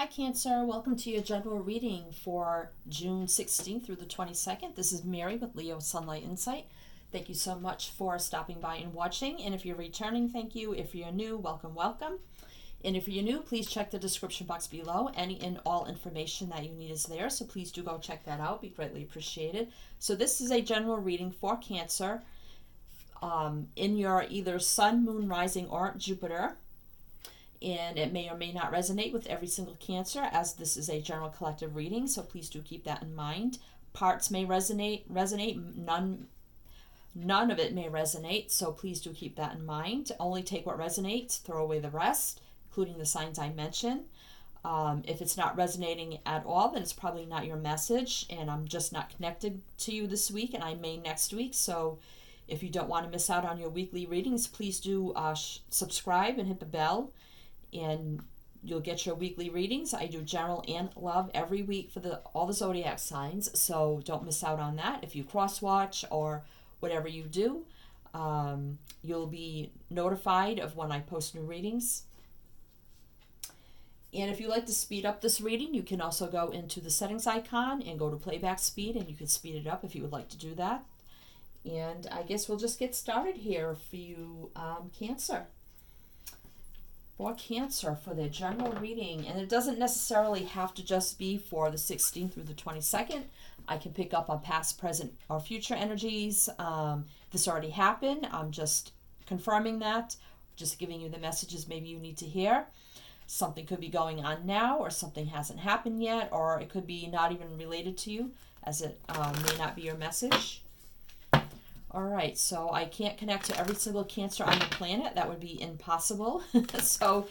Cancer. Welcome to your general reading for June 16th through the 22nd. This is Mary with Leo Sunlight Insight. Thank you so much for stopping by and watching. And if you're returning, thank you. If you're new, welcome, welcome. And if you're new, please check the description box below. Any and all information that you need is there, so please do go check that out. Be greatly appreciated. So this is a general reading for Cancer in your either Sun, Moon, Rising, or Jupiter. And it may or may not resonate with every single Cancer, as this is a general collective reading, so please do keep that in mind. Parts may resonate, none of it may resonate, so please do keep that in mind. Only take what resonates, throw away the rest, including the signs I mentioned. If it's not resonating at all, then it's probably not your message, and I'm just not connected to you this week, and I may next week. So if you don't want to miss out on your weekly readings, please do subscribe and hit the bell, and you'll get your weekly readings. I do general and love every week for all the zodiac signs, so don't miss out on that. If you cross watch or whatever you do, you'll be notified of when I post new readings. And if you like to speed up this reading, you can also go into the settings icon and go to playback speed, and you can speed it up if you would like to do that. And I guess we'll just get started here for you, Cancer. For Cancer, for their general reading, and it doesn't necessarily have to just be for the 16th through the 22nd. I can pick up on past, present, or future energies. This already happened. I'm just confirming that, just giving you the messages maybe you need to hear. Something could be going on now, or something hasn't happened yet, or it could be not even related to you, as it may not be your message. All right, so I can't connect to every single Cancer on the planet. That would be impossible. So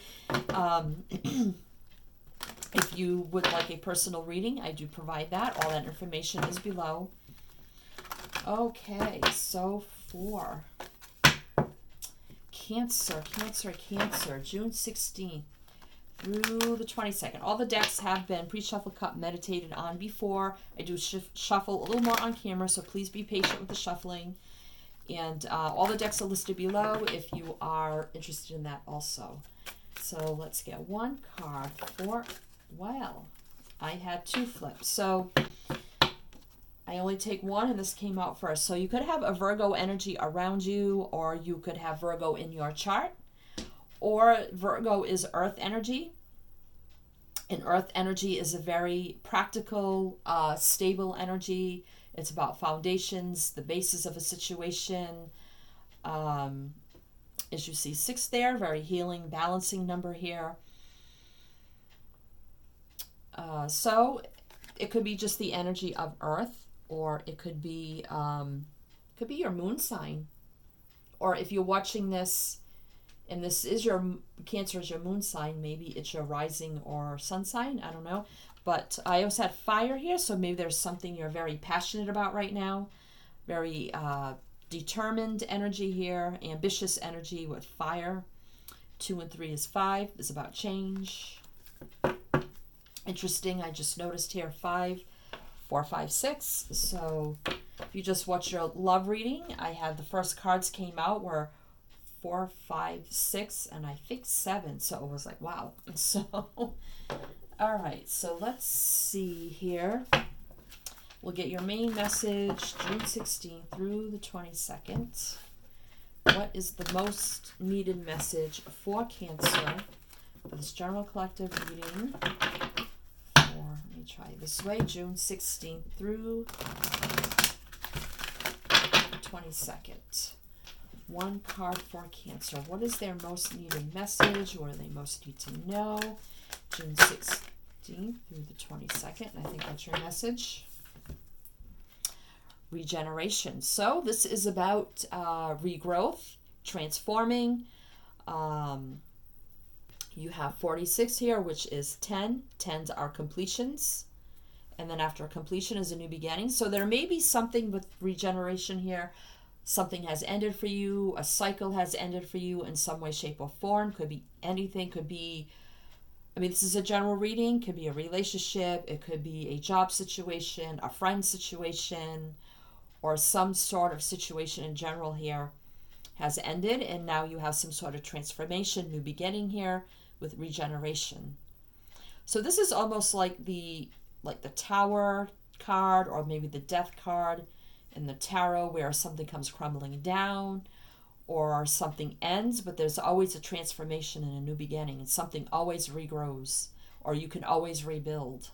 if you would like a personal reading, I do provide that. All that information is below. Okay, so for Cancer, June 16th through the 22nd. All the decks have been pre-shuffle cut, meditated on before. I do shuffle a little more on camera, so please be patient with the shuffling. And all the decks are listed below if you are interested in that also. So let's get one card for, well, I had two flips. So I only take one, and this came out first. So you could have a Virgo energy around you, or you could have Virgo in your chart. Or Virgo is earth energy. And earth energy is a very practical, stable energy. It's about foundations, the basis of a situation. As you see 6 there, very healing, balancing number here. So it could be just the energy of earth, or it could be your moon sign. Or if you're watching this, and this is your Cancer is your moon sign, maybe it's your rising or sun sign, I don't know. But I also had fire here, so maybe there's something you're very passionate about right now. Very determined energy here, ambitious energy with fire. 2 and 3 is 5, is about change. Interesting, I just noticed here 5, 4, 5, 6. So if you just watch your love reading, I had the first cards came out were 4, 5, 6, and I think 7. So it was like, wow. So, all right. So let's see here. We'll get your main message, June 16th through the 22nd. What is the most needed message for Cancer for this general collective reading for, let me try this way, June 16th through 22nd. One card for Cancer. What is their most needed message? What do they most need to know? June 16th through the 22nd. I think that's your message. Regeneration. So this is about regrowth, transforming. You have 46 here, which is 10. 10s are completions. And then after completion is a new beginning. So there may be something with regeneration here. Something has ended for you. A cycle has ended for you in some way, shape, or form. Could be anything. Could be, I mean, this is a general reading. Could be a relationship. It could be a job situation, a friend situation, or some sort of situation in general here has ended. And now you have some sort of transformation, new beginning here with regeneration. So this is almost like the Tower card, or maybe the Death card in the tarot, where something comes crumbling down or something ends, but there's always a transformation and a new beginning, and something always regrows, or you can always rebuild.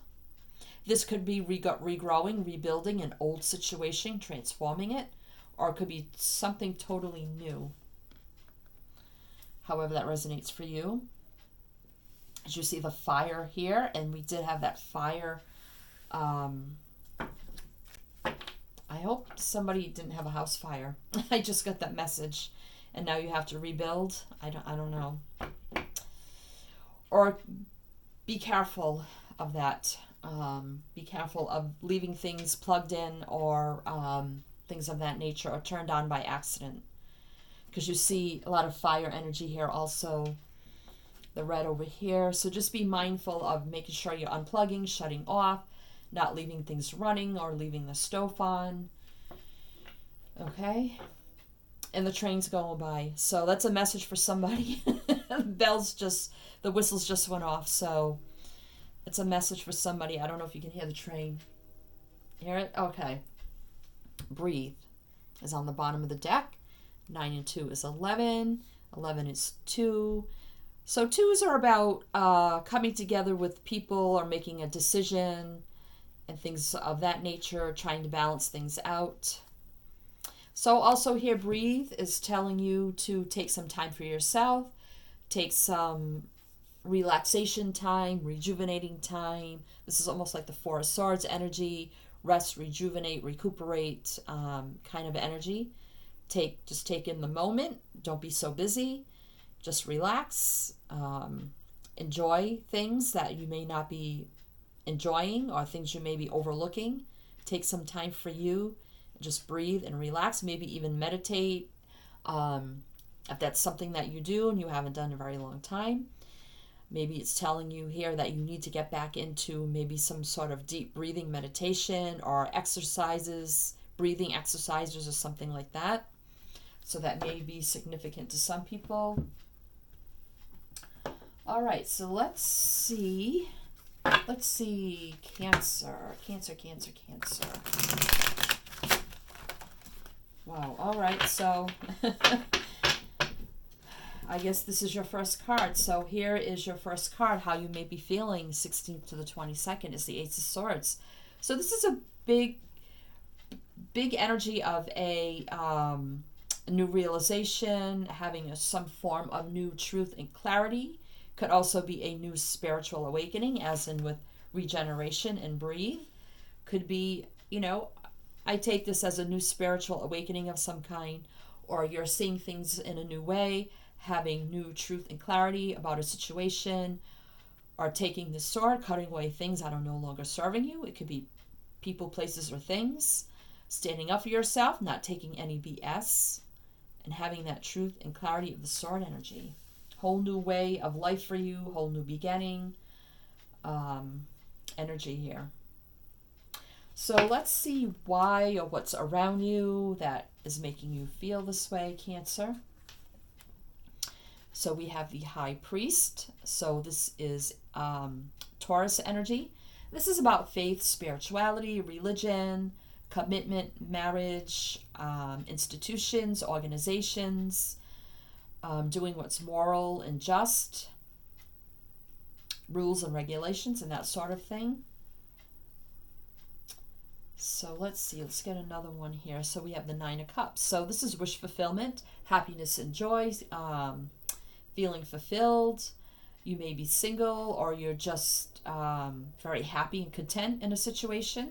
This could be regrowing, rebuilding an old situation, transforming it, or it could be something totally new. However that resonates for you. As you see the fire here, and we did have that fire. I hope somebody didn't have a house fire. I just got that message, and now you have to rebuild. I don't know. Or be careful of that. Be careful of leaving things plugged in, or things of that nature, or turned on by accident. Because you see a lot of fire energy here also. The red over here. So just be mindful of making sure you're unplugging, shutting off, not leaving things running or leaving the stove on. Okay? And the train's going by. So that's a message for somebody. The whistles just went off. So it's a message for somebody. I don't know if you can hear the train. Hear it? Okay. Breathe is on the bottom of the deck. 9 and 2 is 11. 11 is 2. So 2s are about coming together with people, or making a decision and things of that nature, trying to balance things out. So also here, breathe is telling you to take some time for yourself, take some relaxation time, rejuvenating time. This is almost like the Four of Swords energy, rest, rejuvenate, recuperate kind of energy. Just take in the moment. Don't be so busy. Just relax. Enjoy things that you may not be enjoying, or things you may be overlooking. Take some time for you. Just breathe and relax. Maybe even meditate. If that's something that you do and you haven't done in a very long time. Maybe it's telling you here that you need to get back into maybe some sort of deep breathing meditation, or exercises, breathing exercises, or something like that. So that may be significant to some people. All right, so let's see. Cancer. Wow, all right, so I guess this is your first card. So here is your first card, how you may be feeling 16th to the 22nd is the Ace of Swords. So this is a big energy of a new realization, having some form of new truth and clarity. Could also be a new spiritual awakening, as in with regeneration and breathe. Could be, I take this as a new spiritual awakening of some kind, or you're seeing things in a new way, having new truth and clarity about a situation, or taking the sword, cutting away things that are no longer serving you. It could be people, places, or things. Standing up for yourself, not taking any BS, and having that truth and clarity of the sword energy. Whole new way of life for you, whole new beginning energy here. So let's see why, or what's around you that is making you feel this way, Cancer. So we have the High Priest. So this is Taurus energy. This is about faith, spirituality, religion, commitment, marriage, institutions, organizations, doing what's moral and just, rules and regulations, and that sort of thing. So let's see, let's get another one here. So we have the Nine of Cups. So this is wish fulfillment, happiness and joy, feeling fulfilled. You may be single, or you're just very happy and content in a situation.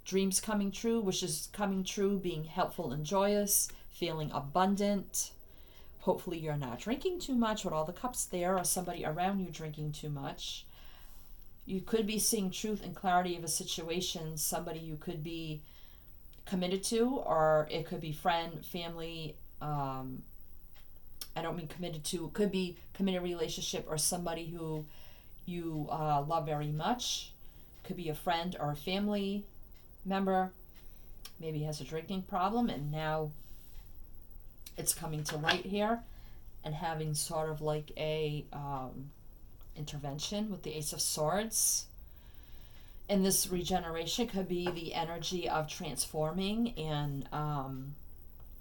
Dreams coming true, wishes coming true, being helpful and joyous, feeling abundant. Hopefully you're not drinking too much with all the cups there, or somebody around you drinking too much. You could be seeing truth and clarity of a situation, somebody you could be committed to, or it could be friend, family. I don't mean committed to. It could be committed relationship, or somebody who you love very much. Could be a friend or a family member. Maybe has a drinking problem, and now it's coming to light here, and having sort of like a intervention with the Ace of Swords. And this regeneration could be the energy of transforming and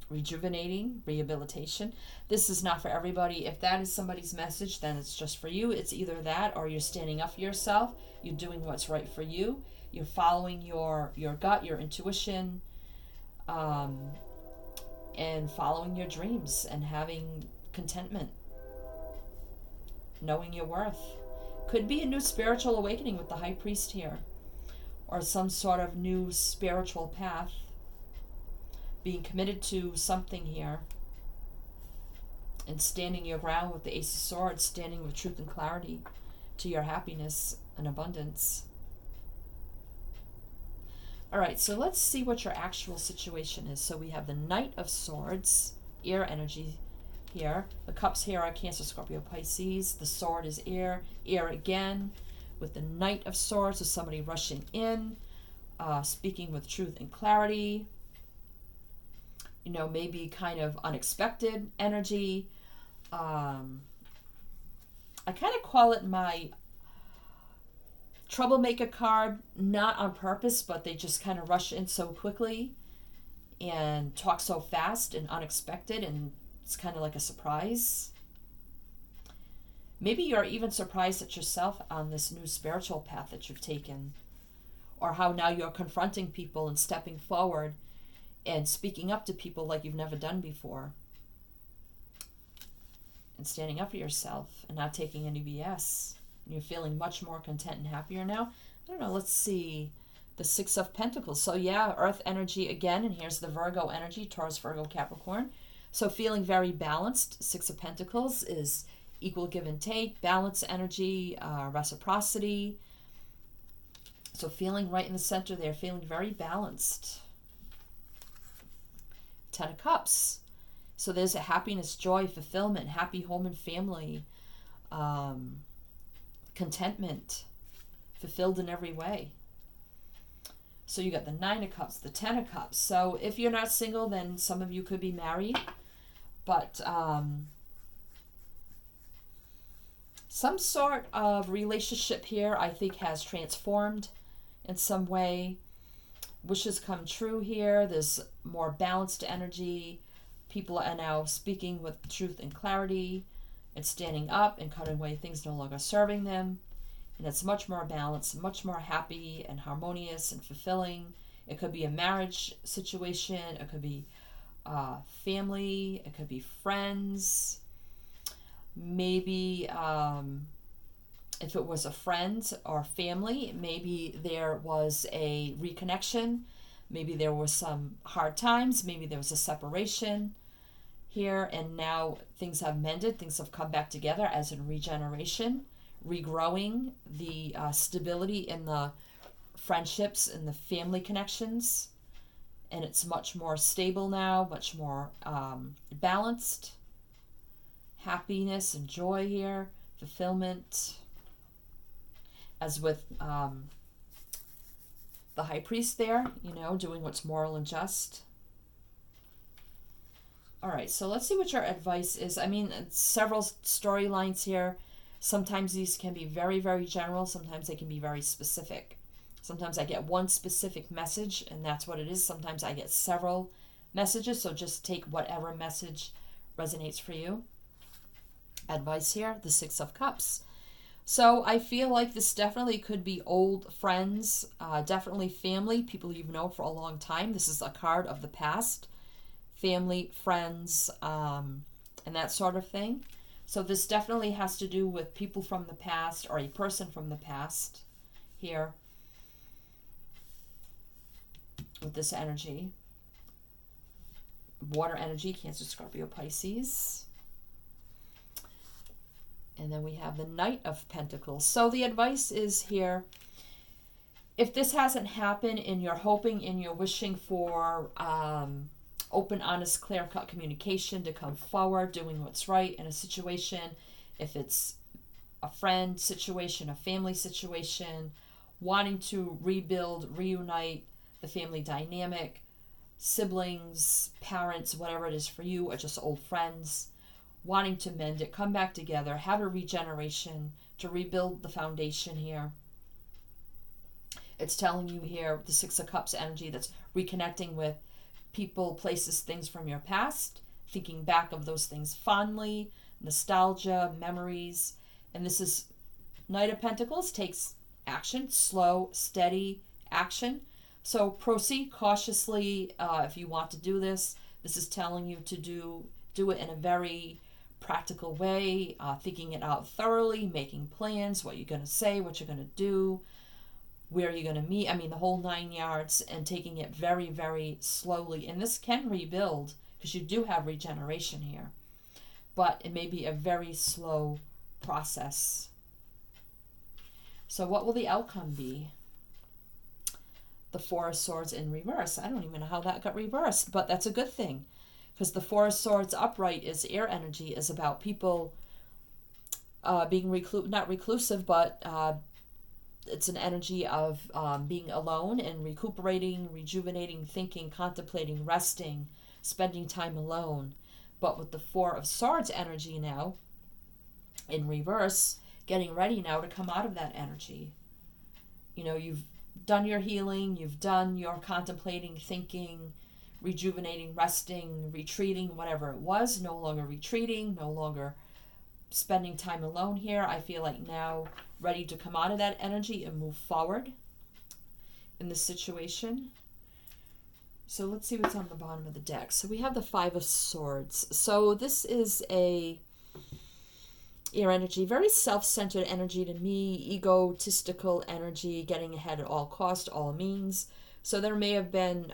rejuvenating, rehabilitation. This is not for everybody. If that is somebody's message, then it's just for you. It's either that or you're standing up for yourself. You're doing what's right for you. You're following your gut, your intuition, and following your dreams and having contentment, knowing your worth. Could be a new spiritual awakening with the High Priest here, or some sort of new spiritual path, being committed to something here, and standing your ground with the Ace of Swords, standing with truth and clarity to your happiness and abundance. All right, so let's see what your actual situation is. So we have the Knight of Swords, air energy here. The cups here are Cancer, Scorpio, Pisces. The sword is air again, with the Knight of Swords, so somebody rushing in, speaking with truth and clarity. You know, maybe kind of unexpected energy. I kind of call it my troublemaker card, not on purpose, but they just kind of rush in so quickly and talk so fast and unexpected, and it's kind of like a surprise. Maybe you're even surprised at yourself on this new spiritual path that you've taken, or how now you're confronting people and stepping forward and speaking up to people like you've never done before, and standing up for yourself and not taking any BS. And you're feeling much more content and happier now. I don't know, let's see. The Six of Pentacles. So yeah, Earth energy again, and here's the Virgo energy, Taurus, Virgo, Capricorn. So feeling very balanced. Six of Pentacles is equal give and take, balance energy, reciprocity. So feeling right in the center there, feeling very balanced. Ten of Cups. So there's a happiness, joy, fulfillment, happy home and family, contentment, fulfilled in every way. So you got the Nine of Cups, the Ten of Cups. So if you're not single, then some of you could be married. But some sort of relationship here, I think, has transformed in some way. Wishes come true here. There's more balanced energy. People are now speaking with truth and clarity and standing up and cutting away things no longer serving them. And it's much more balanced, much more happy and harmonious and fulfilling. It could be a marriage situation. It could be family. It could be friends. Maybe if it was a friend or family, maybe there was a reconnection. Maybe there were some hard times. Maybe there was a separation here, and now things have mended. Things have come back together as in regeneration, regrowing the stability in the friendships and the family connections. And it's much more stable now, much more balanced. Happiness and joy here, fulfillment. As with the High Priest there, you know, doing what's moral and just. All right, so let's see what your advice is. I mean, several storylines here. Sometimes these can be very, very general. Sometimes they can be very specific. Sometimes I get one specific message, and that's what it is. Sometimes I get several messages, so just take whatever message resonates for you. Advice here, the Six of Cups. So I feel like this definitely could be old friends, definitely family, people you've known for a long time. This is a card of the past, family, friends, and that sort of thing. So this definitely has to do with people from the past or a person from the past here with this energy. Water energy, Cancer, Scorpio, Pisces. And then we have the Knight of Pentacles. So the advice is here, if this hasn't happened and you're hoping and you're wishing for open, honest, clear-cut communication to come forward, doing what's right in a situation, if it's a friend situation, a family situation, wanting to rebuild, reunite the family dynamic, siblings, parents, whatever it is for you, or just old friends, wanting to mend it, come back together, have a regeneration, to rebuild the foundation here. It's telling you here, the Six of Cups energy, that's reconnecting with people, places, things from your past, thinking back of those things fondly, nostalgia, memories. And this is Knight of Pentacles, takes action, slow, steady action. So proceed cautiously if you want to do this. This is telling you to do it in a very practical way, thinking it out thoroughly, making plans, what you're going to say, what you're going to do, where you're going to meet. I mean, the whole 9 yards, and taking it very, very slowly. And this can rebuild because you do have regeneration here. But it may be a very slow process. So what will the outcome be? The Four of Swords in reverse. I don't even know how that got reversed, but that's a good thing. Because the Four of Swords upright is air energy, is about people being not reclusive, but it's an energy of being alone and recuperating, rejuvenating, thinking, contemplating, resting, spending time alone. But with the Four of Swords energy now, in reverse, getting ready now to come out of that energy. You know, you've done your healing, you've done your contemplating, thinking, rejuvenating, resting, retreating, whatever it was. No longer retreating, no longer spending time alone here. I feel like now ready to come out of that energy and move forward in this situation. So let's see what's on the bottom of the deck. So we have the Five of Swords. So this is a air energy, very self-centered energy to me, egotistical energy, getting ahead at all cost, all means. So there may have been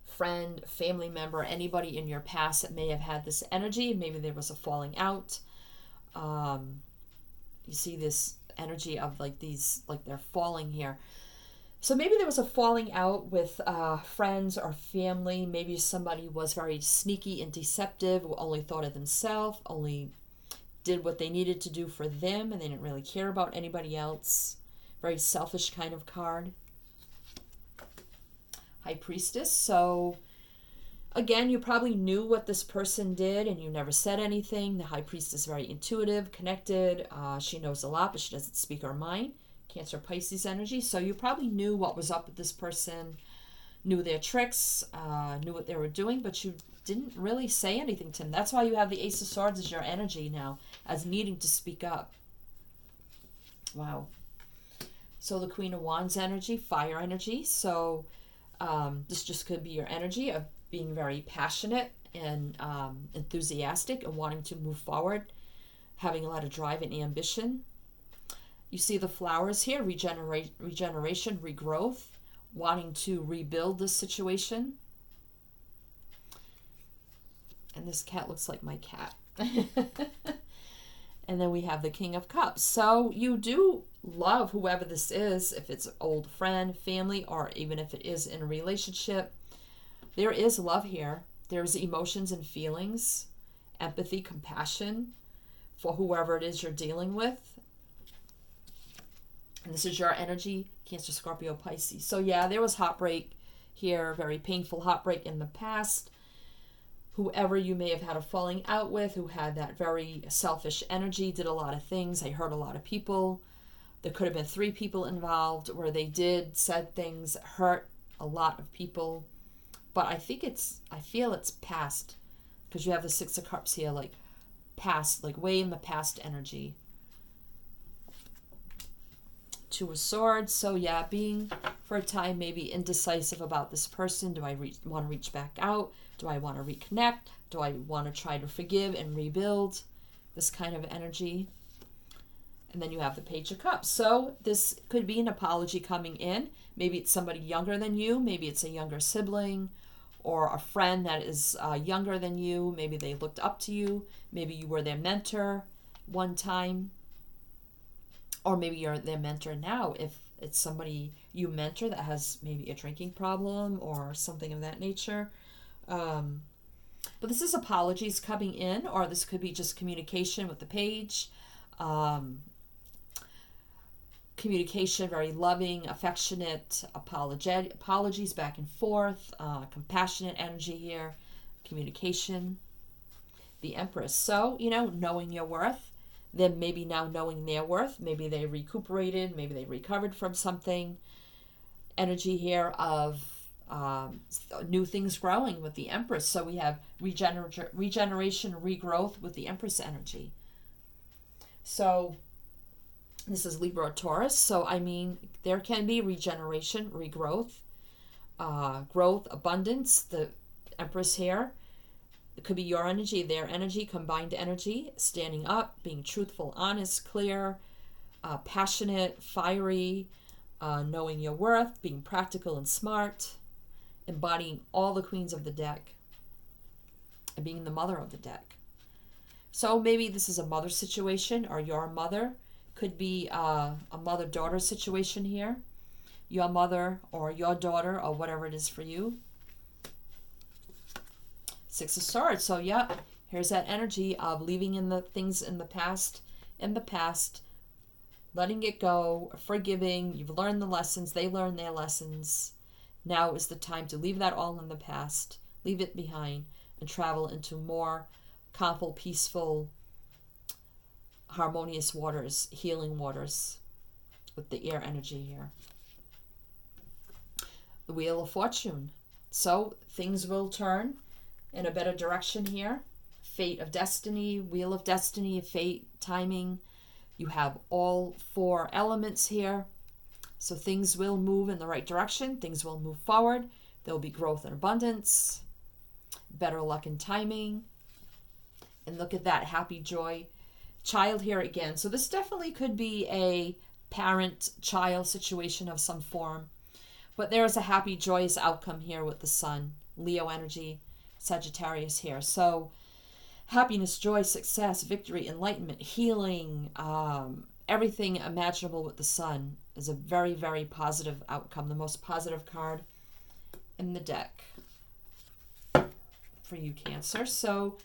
friend, family member, anybody in your past that may have had this energy. Maybe there was a falling out. You see this energy of like these, like they're falling here. So maybe there was a falling out with friends or family. Maybe somebody was very sneaky and deceptive, who only thought of themselves, only did what they needed to do for them, and they didn't really care about anybody else. Very selfish kind of card. High Priestess. So again, you probably knew what this person did and you never said anything. The High Priestess is very intuitive, connected. She knows a lot, but she doesn't speak her mind. Cancer, Pisces energy. So you probably knew what was up with this person, knew their tricks, knew what they were doing, but you didn't really say anything to them. That's why you have the Ace of Swords as your energy now, as needing to speak up. Wow. So the Queen of Wands energy, fire energy. So this just could be your energy of being very passionate and enthusiastic and wanting to move forward, having a lot of drive and ambition. You see the flowers here, regeneration, regrowth, wanting to rebuild this situation. And this cat looks like my cat. And then we have the King of Cups. So you do love whoever this is, if it's an old friend, family, or even if it is in a relationship. There is love here. There's emotions and feelings, empathy, compassion for whoever it is you're dealing with. And this is your energy, Cancer, Scorpio, Pisces. So yeah, there was heartbreak here, very painful heartbreak in the past. Whoever you may have had a falling out with, who had that very selfish energy, did a lot of things. They hurt a lot of people. There could have been 3 people involved where they said things, hurt a lot of people. But I feel it's past, because you have the Six of Cups here, like past, like way in the past energy. Two of Swords. So yeah, being for a time maybe indecisive about this person. Do I want to reach back out? Do I want to reconnect? Do I want to try to forgive and rebuild? This kind of energy. And then you have the Page of Cups. So this could be an apology coming in. Maybe it's somebody younger than you. Maybe it's a younger sibling or a friend that is younger than you. Maybe they looked up to you. Maybe you were their mentor one time. Or maybe you're their mentor now if it's somebody you mentor that has maybe a drinking problem or something of that nature. But this is apologies coming in, or this could be just communication with the page. Communication, very loving, affectionate, apologies back and forth, compassionate energy here, communication. The Empress. So, knowing your worth. them maybe now knowing their worth. Maybe they recuperated, maybe they recovered from something. Energy here of new things growing with the Empress. So we have regeneration, regrowth with the Empress energy. So this is Libra or Taurus. So I mean, there can be regeneration, regrowth, growth, abundance. The Empress here, it could be your energy, their energy, combined energy, standing up, being truthful, honest, clear, passionate, fiery, knowing your worth, being practical and smart, embodying all the queens of the deck, and being the mother of the deck. So maybe this is a mother situation, or your mother. Could be a mother-daughter situation here. Your mother or your daughter, or whatever it is for you. Six of Swords. So yeah, here's that energy of leaving in the things in the past, letting it go, forgiving. You've learned the lessons. They learned their lessons. Now is the time to leave that all in the past, leave it behind, and travel into more calmful, peaceful, harmonious waters, healing waters with the air energy here. The Wheel of Fortune. So things will turn in a better direction here. Fate of destiny, Wheel of destiny, fate, timing. You have all four elements here. So things will move in the right direction. Things will move forward. There will be growth and abundance, better luck and timing. And look at that happy joy child here again. So this definitely could be a parent-child situation of some form. But there is a happy, joyous outcome here with the Sun. Leo energy, Sagittarius here. So happiness, joy, success, victory, enlightenment, healing, everything imaginable with the Sun is a very, very positive outcome. The most positive card in the deck for you, Cancer. So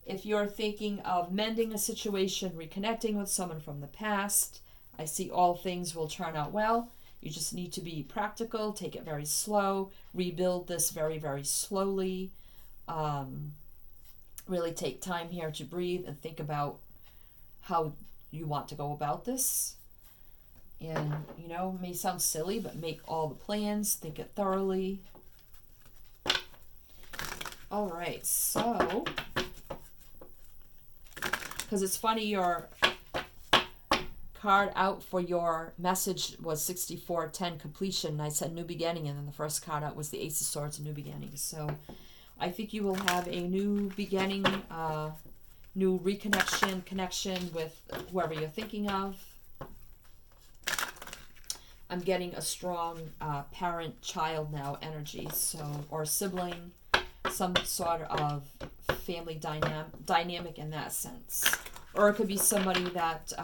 if you're thinking of mending a situation, reconnecting with someone from the past, I see all things will turn out well. You just need to be practical, take it very slow, rebuild this very, very slowly. Really take time here to breathe and think about how you want to go about this. And, you know, it may sound silly, but make all the plans, think it thoroughly. All right, so, because it's funny, your card out for your message was 6410 completion, and I said new beginning, and then the first card out was the Ace of Swords, new beginning. So I think you will have a new beginning, new reconnection, connection with whoever you're thinking of. I'm getting a strong parent-child now energy, so, or sibling, some sort of family dynamic in that sense. Or it could be somebody that,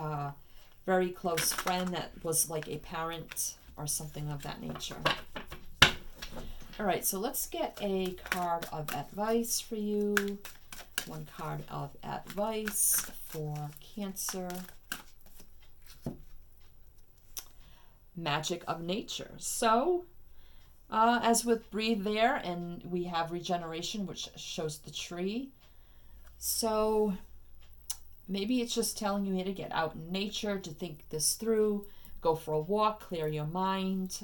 very close friend that was like a parent or something of that nature. All right, so let's get a card of advice for you. One card of advice for Cancer. Magic of nature. So, as with breathe there, and we have regeneration, which shows the tree. So maybe it's just telling you to get out in nature, to think this through, go for a walk, clear your mind.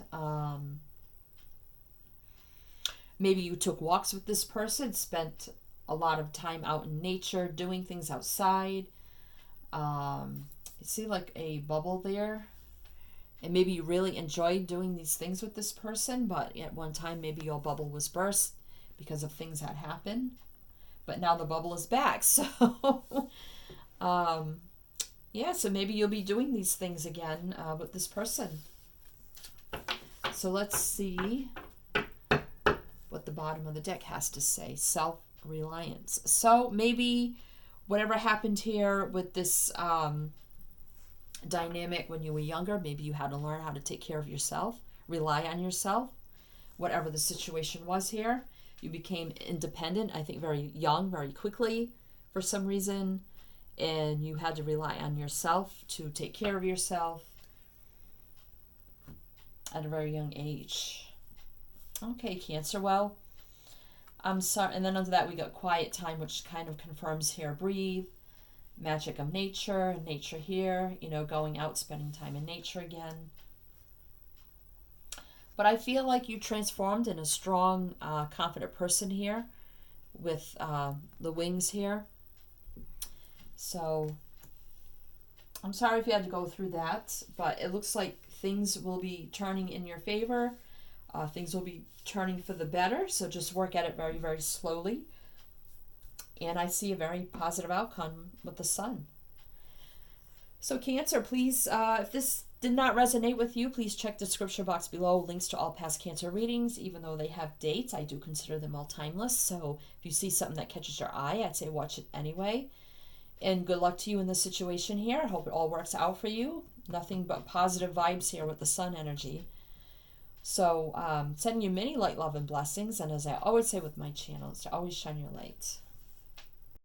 Maybe you took walks with this person, spent a lot of time out in nature, doing things outside. You see like a bubble there. And maybe you really enjoyed doing these things with this person, but at one time maybe your bubble was burst because of things that happened. But now the bubble is back. So, yeah, so maybe you'll be doing these things again with this person. So let's see what the bottom of the deck has to say. Self-reliance. So maybe whatever happened here with this dynamic when you were younger, maybe you had to learn how to take care of yourself, rely on yourself, whatever the situation was here. You became independent, I think very young, very quickly for some reason, and you had to rely on yourself to take care of yourself at a very young age. Okay, Cancer, well, I'm sorry. And then under that we got quiet time, which kind of confirms here, breathe, magic of nature, nature here, you know, going out, spending time in nature again. But I feel like you transformed in a strong, confident person here with the wings here. So I'm sorry if you had to go through that, but it looks like things will be turning in your favor. Things will be turning for the better, so just work at it very, very slowly. And I see a very positive outcome with the sun. So Cancer, please, if this did not resonate with you, please check the description box below. Links to all past Cancer readings. Even though they have dates, I do consider them all timeless. So if you see something that catches your eye, I'd say watch it anyway. And good luck to you in this situation here. I hope it all works out for you. Nothing but positive vibes here with the sun energy. So sending you many light, love, and blessings. And as I always say with my channel, is to always shine your light.